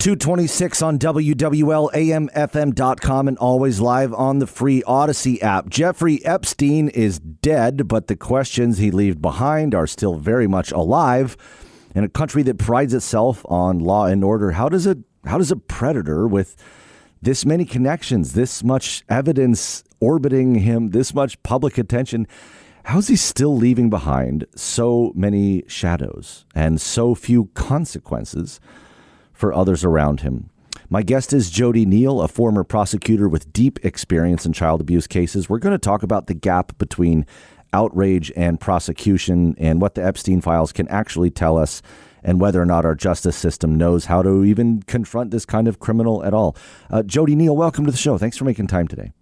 226 on WWL-AM-FM.com and always live on the free Odyssey app. Jeffrey Epstein is dead, but the questions he left behind are still very much alive. In a country that prides itself on law and order, how does a predator with this many connections, this much evidence orbiting him, this much public attention, how's he still leaving behind so many shadows and so few consequences for others around him? My guest is Jody Neal, a former prosecutor with deep experience in child abuse cases. We're going to talk about the gap between outrage and prosecution and what the Epstein files can actually tell us and whether or not our justice system knows how to even confront this kind of criminal at all. Jody Neal, welcome to the show. Thanks for making time today.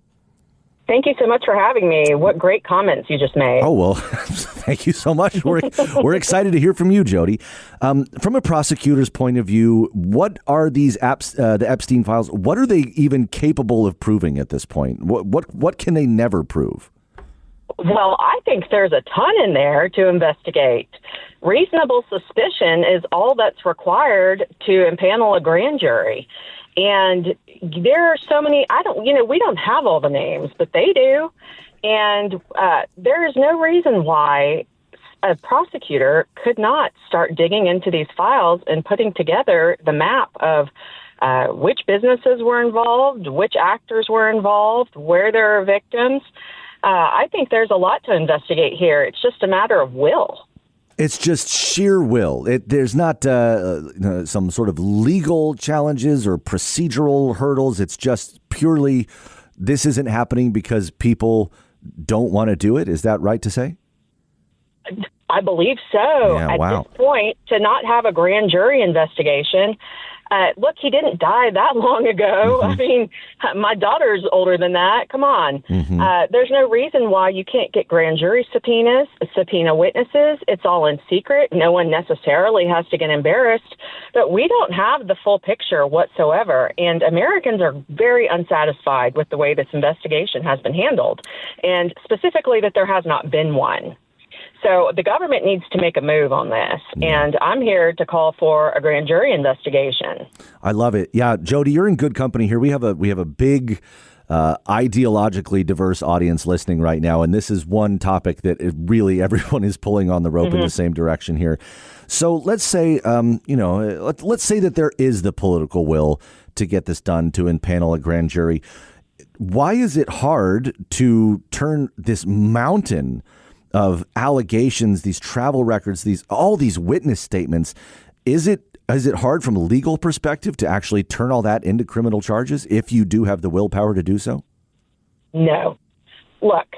Thank you so much for having me. What great comments you just made. Oh, well, thank you so much. We're excited to hear from you, Jody. From a prosecutor's point of view, what are these the Epstein files? What are they even capable of proving at this point? What can they never prove? Well, I think there's a ton in there to investigate. Reasonable suspicion is all that's required to impanel a grand jury. And there are so many, we don't have all the names, but they do. And there is no reason why a prosecutor could not start digging into these files and putting together the map of which businesses were involved, which actors were involved, where there are victims. I think there's a lot to investigate here. It's just a matter of will. It's just sheer will. There's not some sort of legal challenges or procedural hurdles. It's just purely this isn't happening because people don't want to do it. Is that right to say? I believe so. Yeah, At wow. this point, to not have a grand jury investigation. Look, he didn't die that long ago. Mm-hmm. I mean, my daughter's older than that. Come on. Mm-hmm. There's no reason why you can't get grand jury subpoenas, subpoena witnesses. It's all in secret. No one necessarily has to get embarrassed. But we don't have the full picture whatsoever. And Americans are very unsatisfied with the way this investigation has been handled, and specifically that there has not been one. So the government needs to make a move on this, and I'm here to call for a grand jury investigation. I love it. Yeah, Jody, you're in good company here. We have a big ideologically diverse audience listening right now, and this is one topic that really everyone is pulling on the rope in the same direction here. So let's say, let's say that there is the political will to get this done, to impanel a grand jury. Why is it hard to turn this mountain of allegations, these travel records, all these witness statements? Is it hard from a legal perspective to actually turn all that into criminal charges if you do have the willpower to do so? No. Look,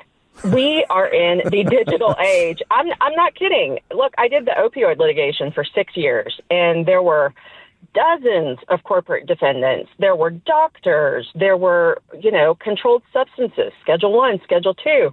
we are in the digital age. I'm not kidding. Look, I did the opioid litigation for 6 years, and there were dozens of corporate defendants. There were doctors. There were, controlled substances, Schedule 1, Schedule 2.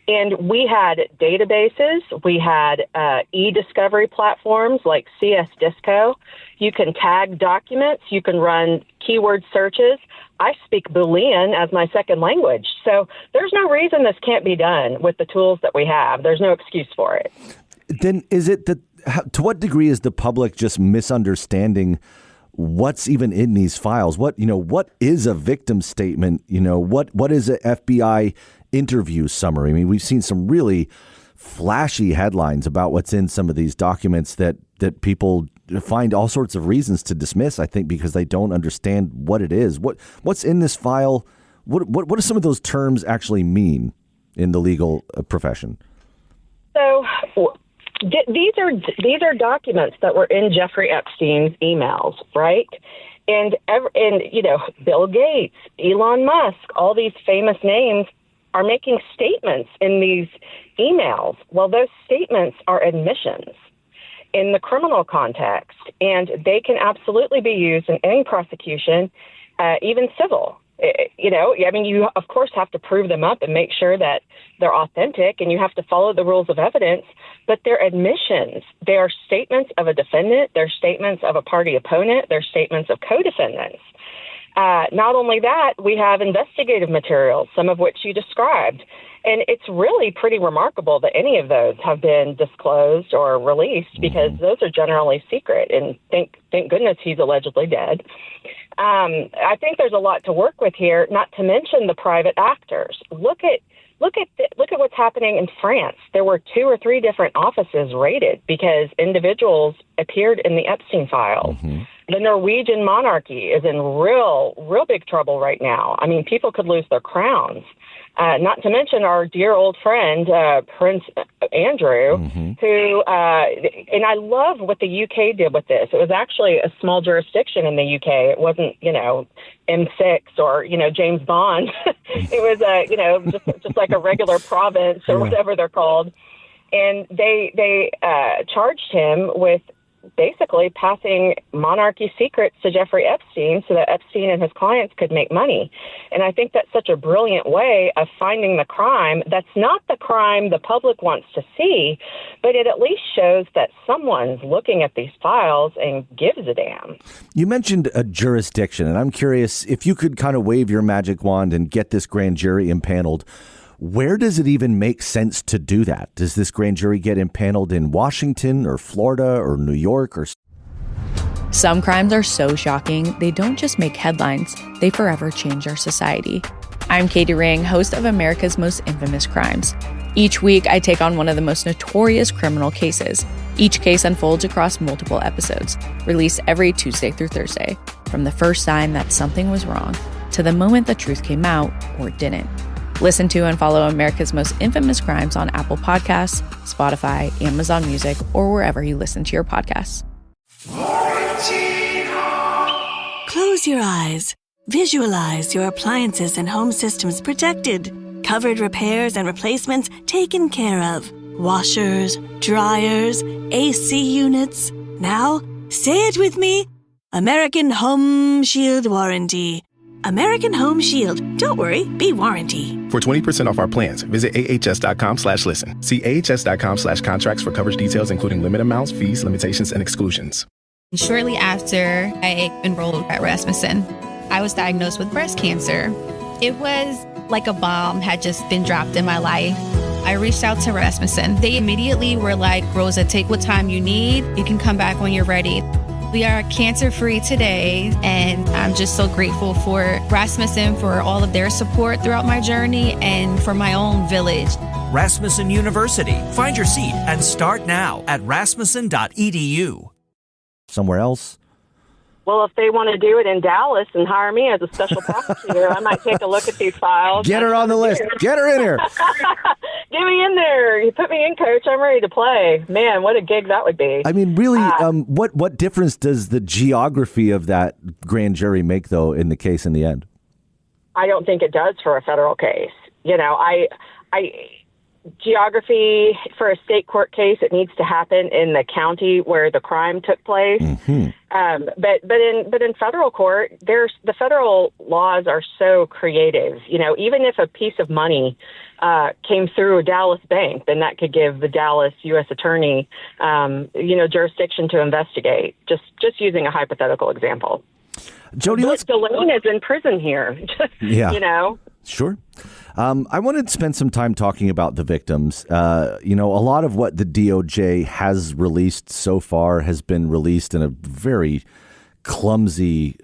And we had databases. We had e-discovery platforms like CS Disco. You can tag documents. You can run keyword searches. I speak Boolean as my second language. So there's no reason this can't be done with the tools that we have. There's no excuse for it. Then is it that, to what degree is the public just misunderstanding what's even in these files? What is a victim statement? What is an FBI interview summary? I mean, we've seen some really flashy headlines about what's in some of these documents that people find all sorts of reasons to dismiss, I think, because they don't understand what it is. What's in this file? What do some of those terms actually mean in the legal profession? So these are documents that were in Jeffrey Epstein's emails, right? And Bill Gates, Elon Musk, all these famous names are making statements in these emails. Well, those statements are admissions in the criminal context, and they can absolutely be used in any prosecution, even civil. You of course have to prove them up and make sure that they're authentic, and you have to follow the rules of evidence, but they're admissions. They are statements of a defendant. They're statements of a party opponent. They're statements of co-defendants. Not only that, we have investigative materials, some of which you described. And it's really pretty remarkable that any of those have been disclosed or released, because those are generally secret. And thank goodness he's allegedly dead. I think there's a lot to work with here, not to mention the private actors. Look at what's happening in France. There were 2 or 3 different offices raided because individuals appeared in the Epstein files. The Norwegian monarchy is in real big trouble right now. I mean, people could lose their crowns. Not to mention our dear old friend, Prince Andrew, who, and I love what the UK did with this. It was actually a small jurisdiction in the UK. It wasn't, M6 or, James Bond. It was, just like a regular province or whatever they're called. And they charged him with basically passing monarchy secrets to Jeffrey Epstein so that Epstein and his clients could make money. And I think that's such a brilliant way of finding the crime. That's not the crime the public wants to see, but it at least shows that someone's looking at these files and gives a damn. You mentioned a jurisdiction, and I'm curious if you could kind of wave your magic wand and get this grand jury impaneled. Where does it even make sense to do that? Does this grand jury get impaneled in Washington or Florida or New York or? Some crimes are so shocking, they don't just make headlines, they forever change our society. I'm Katie Ring, host of America's Most Infamous Crimes. Each week, I take on one of the most notorious criminal cases. Each case unfolds across multiple episodes, released every Tuesday through Thursday, from the first sign that something was wrong to the moment the truth came out or didn't. Listen to and follow America's Most Infamous Crimes on Apple Podcasts, Spotify, Amazon Music, or wherever you listen to your podcasts. Close your eyes. Visualize your appliances and home systems protected. Covered repairs and replacements taken care of. Washers, dryers, AC units. Now, say it with me. American Home Shield Warranty. American Home Shield. Don't worry, be warranty. For 20% off our plans, visit ahs.com/listen. See ahs.com/contracts for coverage details, including limit amounts, fees, limitations, and exclusions. Shortly after I enrolled at Rasmussen, I was diagnosed with breast cancer. It was like a bomb had just been dropped in my life. I reached out to Rasmussen. They immediately were like, Rosa, take what time you need. You can come back when you're ready. We are cancer-free today, and I'm just so grateful for Rasmussen for all of their support throughout my journey and for my own village. Rasmussen University. Find your seat and start now at rasmussen.edu. Somewhere else? Well, if they want to do it in Dallas and hire me as a special prosecutor, I might take a look at these files. Get her on the list. Get her in here. Get me in there. You put me in, coach. I'm ready to play. Man, what a gig that would be. I mean, really, what difference does the geography of that grand jury make, though, in the case in the end? I don't think it does for a federal case. Geography for a state court case, it needs to happen in the county where the crime took place. But in federal court, the federal laws are so creative. Even if a piece of money came through a Dallas bank, then that could give the Dallas U.S. attorney, jurisdiction to investigate. Just using a hypothetical example. Jody, Delane is in prison here. Yeah. Sure. I wanted to spend some time talking about the victims. A lot of what the DOJ has released so far has been released in a very clumsy,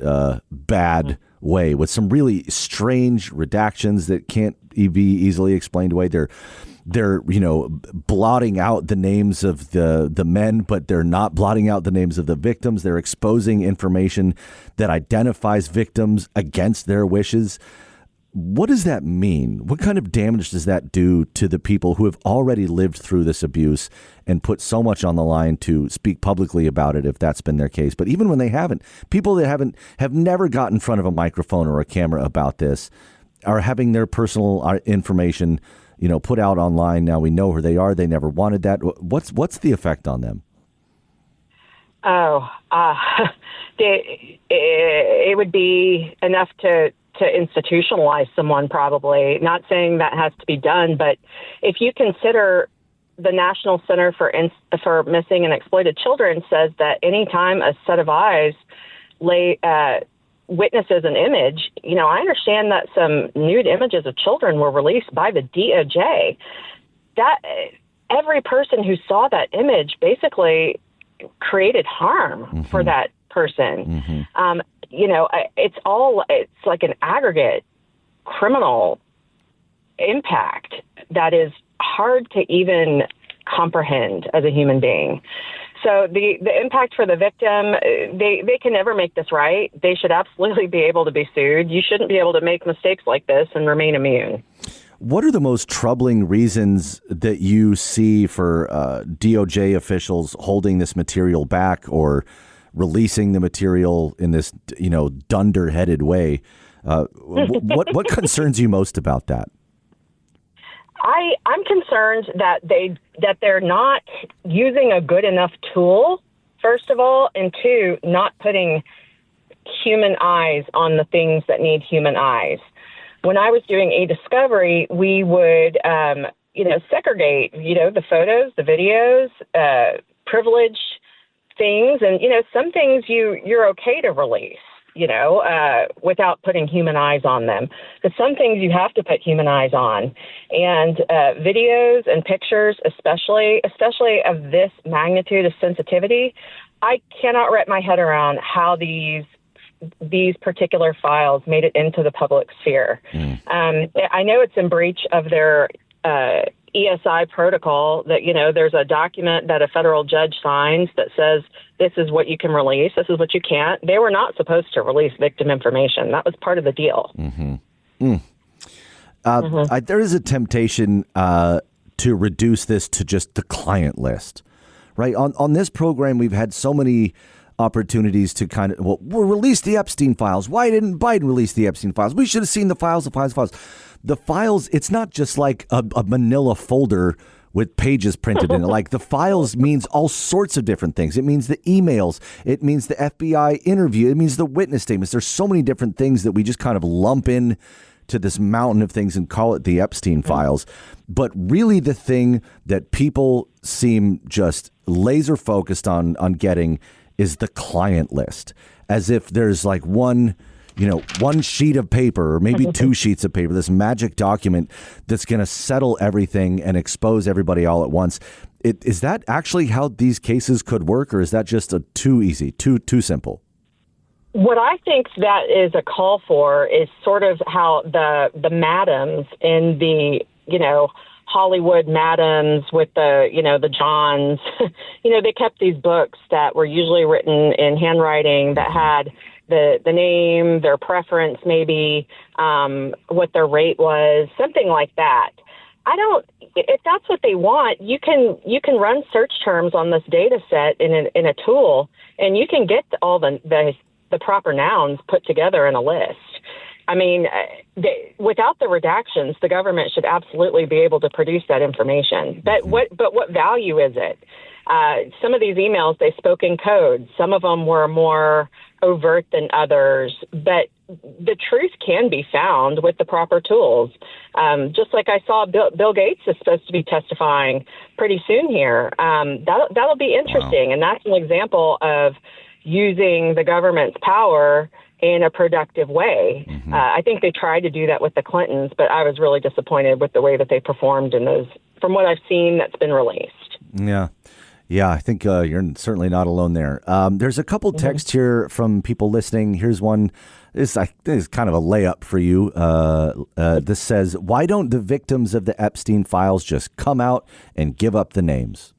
bad way with some really strange redactions that can't be easily explained away. They're blotting out the names of the men, but they're not blotting out the names of the victims. They're exposing information that identifies victims against their wishes. What does that mean? What kind of damage does that do to the people who have already lived through this abuse and put so much on the line to speak publicly about it, if that's been their case? But even when they haven't, people that have never got in front of a microphone or a camera about this are having their personal information, put out online. Now we know who they are. They never wanted that. What's the effect on them? It would be enough to institutionalize someone, probably. Not saying that has to be done, but if you consider the National Center for Missing and Exploited Children says that anytime a set of eyes witnesses an image, I understand that some nude images of children were released by the DOJ. That every person who saw that image basically created harm for that person. It's like an aggregate criminal impact that is hard to even comprehend as a human being. So the impact for the victim, they can never make this right. They should absolutely be able to be sued. You shouldn't be able to make mistakes like this and remain immune. What are the most troubling reasons that you see for DOJ officials holding this material back or releasing the material in this, dunder-headed way? What concerns you most about that? I'm concerned that they're not using a good enough tool, first of all, and two, not putting human eyes on the things that need human eyes. When I was doing a discovery, we would, segregate, the photos, the videos, privileged things, and some things you're okay to release. Without putting human eyes on them. But some things you have to put human eyes on. And videos and pictures, especially of this magnitude of sensitivity, I cannot wrap my head around how these particular files made it into the public sphere. I know it's in breach of their ESI protocol that, there's a document that a federal judge signs that says this is what you can release, this is what you can't. They were not supposed to release victim information. That was part of the deal. There is a temptation to reduce this to just the client list, right? On this program, we've had so many opportunities to we'll release the Epstein files. Why didn't Biden release the Epstein files? We should have seen the files. The files, it's not just like a manila folder with pages printed in it. Like the files means all sorts of different things. It means the emails. It means the FBI interview. It means the witness statements. There's so many different things that we just kind of lump in to this mountain of things and call it the Epstein files. But really the thing that people seem just laser focused on getting is the client list, as if there's like one sheet of paper or maybe two sheets of paper, this magic document that's going to settle everything and expose everybody all at once. Is that actually how these cases could work, or is that just too easy, too simple? What I think that is a call for is sort of how the madams in the, Hollywood madams with the Johns, they kept these books that were usually written in handwriting that had the name, their preference, maybe what their rate was, something like that. If that's what they want, you can run search terms on this data set in a tool, and you can get all the proper nouns put together in a list. I mean, without the redactions, the government should absolutely be able to produce that information. But what value is it? Some of these emails, they spoke in code. Some of them were more overt than others. But the truth can be found with the proper tools. Just like I saw Bill Gates is supposed to be testifying pretty soon here. That'll be interesting. Wow. And that's an example of using the government's power in a productive way. I think they tried to do that with the Clintons, but I was really disappointed with the way that they performed in those, from what I've seen that's been released. Yeah, I think you're certainly not alone there. There's a couple texts here from people listening. Here's one. This is kind of a layup for you. This says, why don't the victims of the Epstein files just come out and give up the names?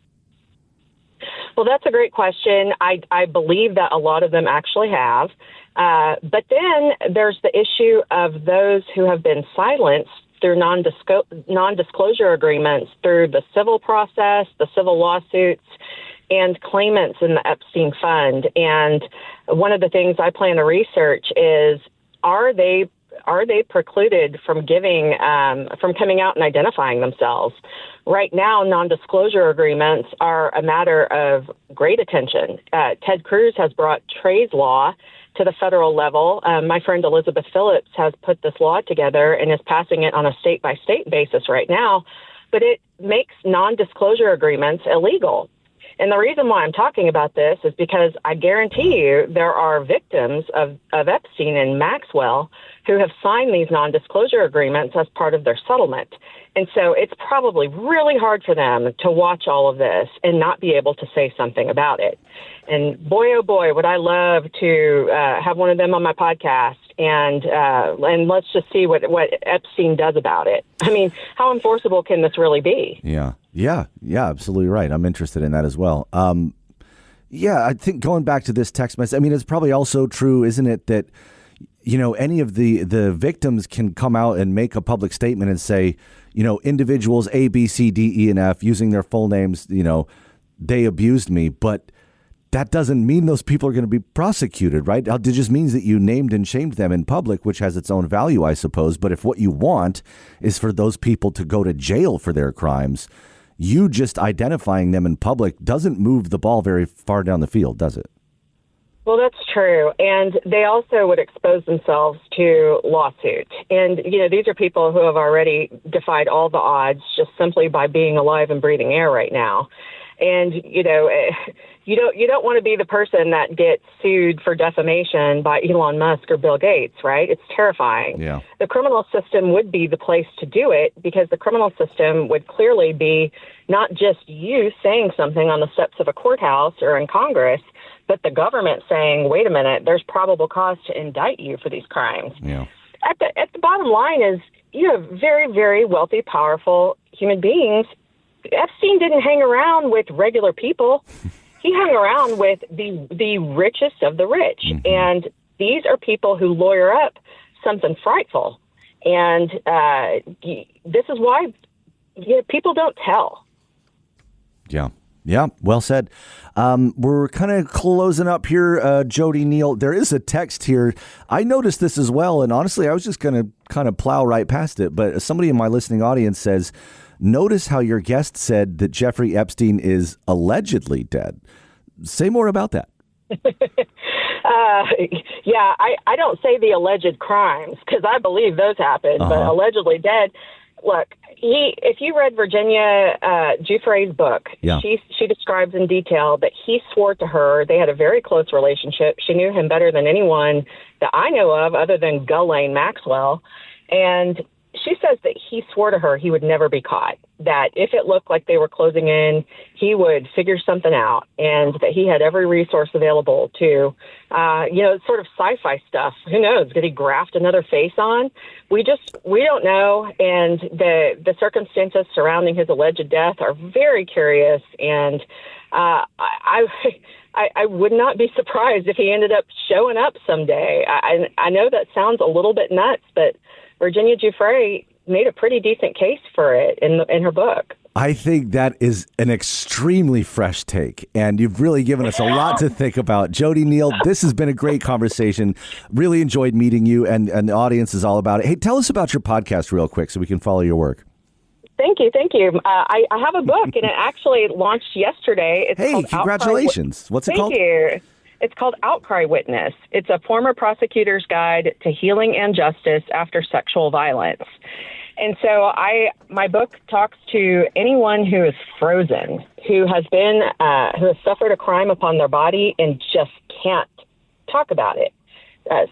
Well, that's a great question. I believe that a lot of them actually have. But then there's the issue of those who have been silenced through non-disclosure agreements, through the civil process, the civil lawsuits, and claimants in the Epstein fund. And one of the things I plan to research is, are they precluded from from coming out and identifying themselves? Right now, non-disclosure agreements are a matter of great attention. Ted Cruz has brought Trey's Law to the federal level. My friend Elizabeth Phillips has put this law together and is passing it on a state-by-state basis right now, but it makes non-disclosure agreements illegal. And the reason why I'm talking about this is because I guarantee you there are victims of Epstein and Maxwell who have signed these non-disclosure agreements as part of their settlement. And so it's probably really hard for them to watch all of this and not be able to say something about it. And boy, oh boy, would I love to have one of them on my podcast and let's just see what Epstein does about it. I mean, how enforceable can this really be? Yeah, absolutely right. I'm interested in that as well. I think going back to this text message, I mean, it's probably also true, isn't it, that, you know, any of the victims can come out and make a public statement and say, you know, individuals A, B, C, D, E, and F using their full names, you know, they abused me. But that doesn't mean those people are going to be prosecuted, right? It just means that you named and shamed them in public, which has its own value, I suppose. But if what you want is for those people to go to jail for their crimes, you just identifying them in public doesn't move the ball very far down the field, does it? Well, that's true. And they also would expose themselves to lawsuit. And, you know, these are people who have already defied all the odds just simply by being alive and breathing air right now. And, you know, you don't want to be the person that gets sued for defamation by Elon Musk or Bill Gates, right? It's terrifying. Yeah. The criminal system would be the place to do it because the criminal system would clearly be not just you saying something on the steps of a courthouse or in Congress, but the government saying, wait a minute, there's probable cause to indict you for these crimes. Yeah. At the bottom line is you have very, very wealthy, powerful human beings. Epstein didn't hang around with regular people. He hung around with the richest of the rich. Mm-hmm. And these are people who lawyer up something frightful. And this is why people don't tell. Yeah, well said. We're kind of closing up here, Jody Neal. There is a text here. I noticed this as well, and honestly, I was just going to kind of plow right past it. But somebody in my listening audience says, notice how your guest said that Jeffrey Epstein is allegedly dead. Say more about that. I don't say the alleged crimes because I believe those happened, but allegedly dead. Look, if you read Virginia Giuffre's book, she describes in detail that he swore to her. They had a very close relationship. She knew him better than anyone that I know of other than Ghislaine Maxwell. And she says that he swore to her he would never be caught, that if it looked like they were closing in, he would figure something out, and that he had every resource available to, sort of sci-fi stuff. Who knows? Did he graft another face on? We don't know. And the circumstances surrounding his alleged death are very curious. And I would not be surprised if he ended up showing up someday. I know that sounds a little bit nuts, but Virginia Giuffre made a pretty decent case for it in her book. I think that is an extremely fresh take, and you've really given us a lot to think about. Jody Neal, this has been a great conversation. Really enjoyed meeting you, and the audience is all about it. Hey, tell us about your podcast real quick so we can follow your work. Thank you. I have a book, and it actually launched yesterday. It's congratulations. What's it called? Thank you. It's called Outcry Witness. It's a former prosecutor's guide to healing and justice after sexual violence. And so my book talks to anyone who is frozen, who has suffered a crime upon their body and just can't talk about it.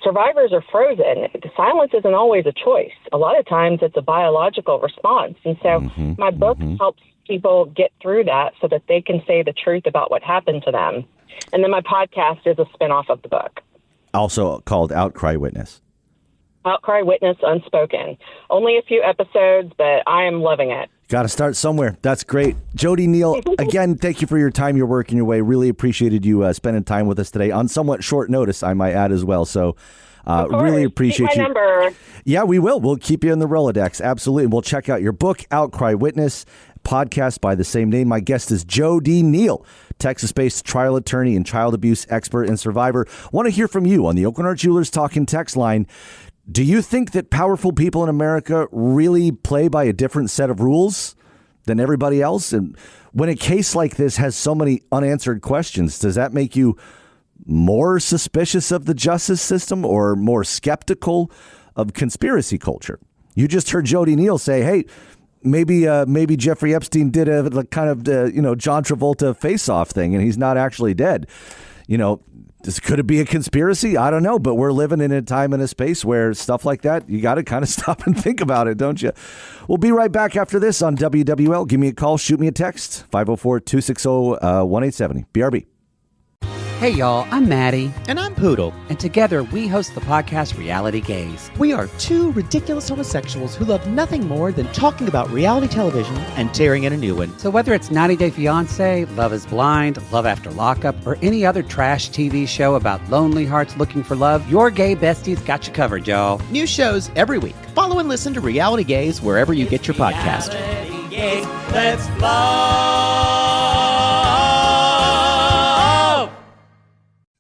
Survivors are frozen. Silence isn't always a choice. A lot of times it's a biological response. And so my book helps people get through that so that they can say the truth about what happened to them. And then my podcast is a spinoff of the book. Also called Outcry Witness. Outcry Witness Unspoken. Only a few episodes, but I am loving it. Got to start somewhere. That's great. Jody Neal, again, thank you for your time, your work, and your way. Really appreciated you spending time with us today on somewhat short notice, I might add as well. So really appreciate you. Number. Yeah, we will. We'll keep you in the Rolodex. Absolutely. And we'll check out your book, Outcry Witness, podcast by the same name. My guest is Jody Neal, Texas-based trial attorney and child abuse expert and survivor. Want to hear from you on the Oakland Art Jewelers Talking text line. Do you think that powerful people in America really play by a different set of rules than everybody else? And when a case like this has so many unanswered questions, does that make you more suspicious of the justice system or more skeptical of conspiracy culture? You just heard Jody Neal say, hey, maybe Jeffrey Epstein did a kind of John Travolta face-off thing, and he's not actually dead. Could it be a conspiracy? I don't know, but we're living in a time and a space where stuff like that, you got to kind of stop and think about it, don't you? We'll be right back after this on WWL. Give me a call, shoot me a text, 504-260-1870. BRB. Hey y'all, I'm Maddie. And I'm Poodle. And together we host the podcast Reality Gaze. We are two ridiculous homosexuals who love nothing more than talking about reality television and tearing in a new one. So whether it's 90 Day Fiancé, Love is Blind, Love After Lockup, or any other trash TV show about lonely hearts looking for love, your gay besties got you covered, y'all. New shows every week. Follow and listen to Reality Gaze wherever you get your podcast. Reality Gaze, let's love.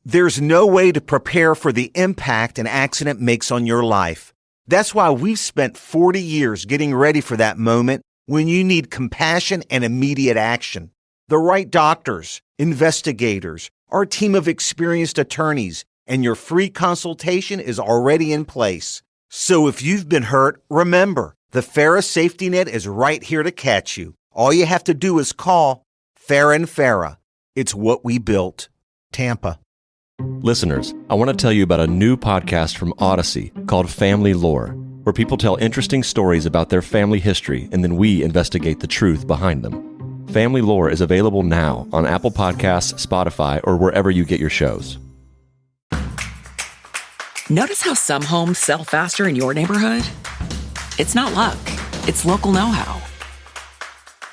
There's no way to prepare for the impact an accident makes on your life. That's why we've spent 40 years getting ready for that moment when you need compassion and immediate action. The right doctors, investigators, our team of experienced attorneys, and your free consultation is already in place. So if you've been hurt, remember, the Farrah safety net is right here to catch you. All you have to do is call Farrah and Farrah. It's what we built. Tampa. Listeners, I want to tell you about a new podcast from Odyssey called Family Lore, where people tell interesting stories about their family history and then we investigate the truth behind them. Family Lore is available now on Apple Podcasts, Spotify, or wherever you get your shows. Notice how some homes sell faster in your neighborhood? It's not luck. It's local know-how.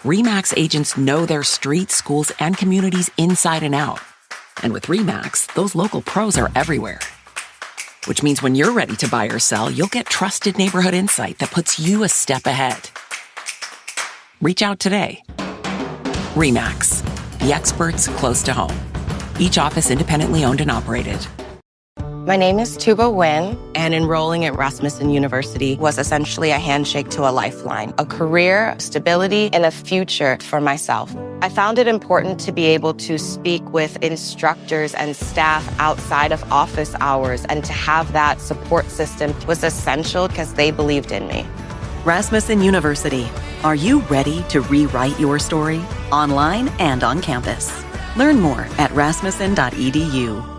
RE/MAX agents know their streets, schools, and communities inside and out. And with RE/MAX, those local pros are everywhere. Which means when you're ready to buy or sell, you'll get trusted neighborhood insight that puts you a step ahead. Reach out today. RE/MAX, the experts close to home. Each office independently owned and operated. My name is Tuba Nguyen, and enrolling at Rasmussen University was essentially a handshake to a lifeline, a career, stability, and a future for myself. I found it important to be able to speak with instructors and staff outside of office hours, and to have that support system was essential because they believed in me. Rasmussen University. Are you ready to rewrite your story? Online and on campus. Learn more at rasmussen.edu.